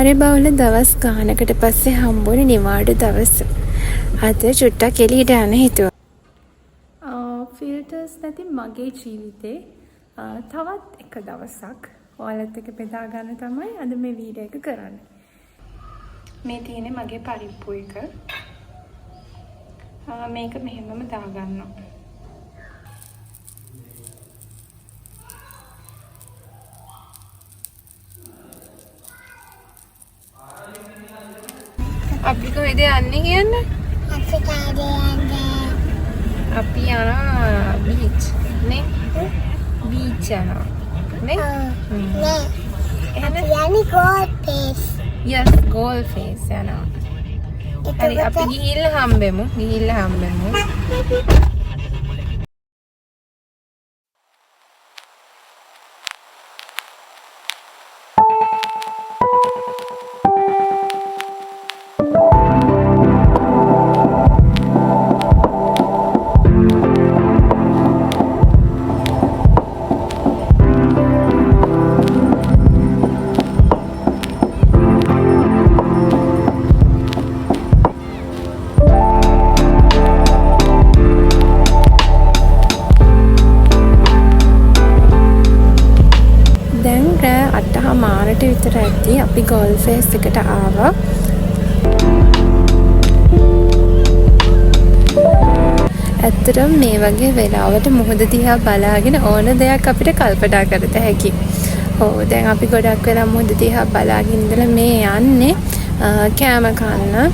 කාර්යබහුල දවස් ගානකට පස්සේ හම්බුනේ නිවාඩු දවස. අද චුට්ටක් එළියට යන්න හිතුවා. ෆිල්ටර්ස් නැති මගේ ජීවිතේ තවත් එක දවසක් ඔයාලත් එක්ක බෙදා ගන්න තමයි අද මේ වීඩියෝ එක කරන්නේ. මේ තියෙන්නේ මගේ පරිප්පු එක. මේක මෙහෙමම දාගන්නවා. අපි කොහෙද යන්නේ කියන්නේ? අපි යනවා බීච් නේ? බීච් යනවා නේ? නේ. අපි යන්නේ gold face. Yes, gold face යනවා. හරි අපි ගිහිල්ලා හම්බෙමු. මාරට විතර ඇද්දි අපි ගෝල්ඩ් ෆේස් එකට ආවා. ඇත්තටම මේ වගේ වෙලාවට මුහුද දිහා බලාගෙන ඕන දෙයක් අපිට කල්පනා කරත හැකියි. දැන් අපි ගොඩක් වෙලා මුහුද දිහා බලාගෙන ඉඳලා මේ යන්නේ කෑම කන්න.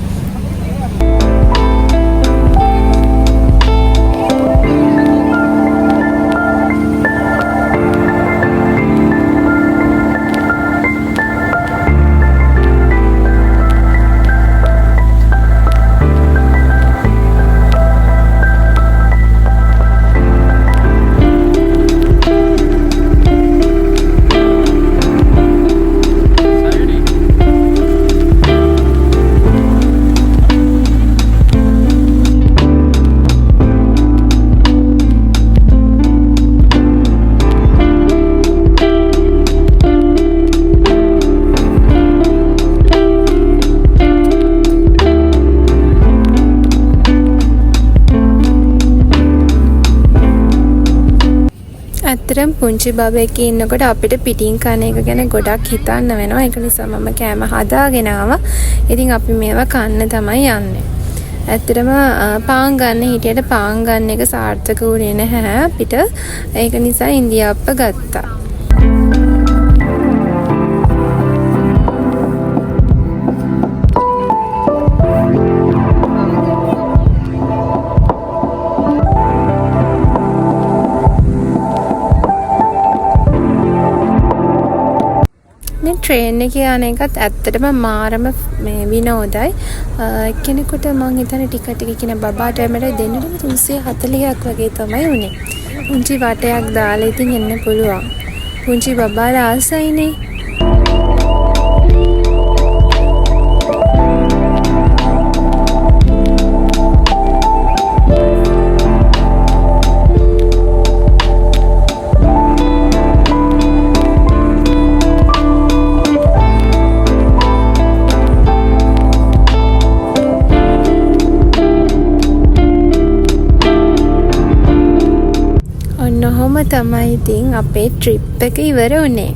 ඇත්තටම පුංචි බබෙක් ඉන්නකොට අපිට පිටින් කන එක ගැන ගොඩක් හිතන්න වෙනවා. ඒක නිසා මම කෑම හදාගෙන ආවා. ඉතින් අපි මේවා කන්න තමයි යන්නේ. ඇත්තටම පාන් ගන්න හිටියට පාන් ගන්න එක සාර්ථක වුණේ නැහැ අපිට. ඒක නිසා ඉන්දියාප්ප ගත්තා. ට්‍රේන් එකේ යන එකත් ඇත්තටම මාරම මේ විනෝදයි. කෙනෙකුට මං හිතන්නේ ටිකට් එක කියන බබාට එමෙට දෙන්නට 340ක් වගේ තමයි උනේ. පුංචි වටයක් දාලා ඉතින් එන්න පුළුවන්. පුංචි බබාලා ආසයිනේ. ඔහොම තමයි ඉතින් අපේ ට්‍රිප් එක ඉවර වුණේ.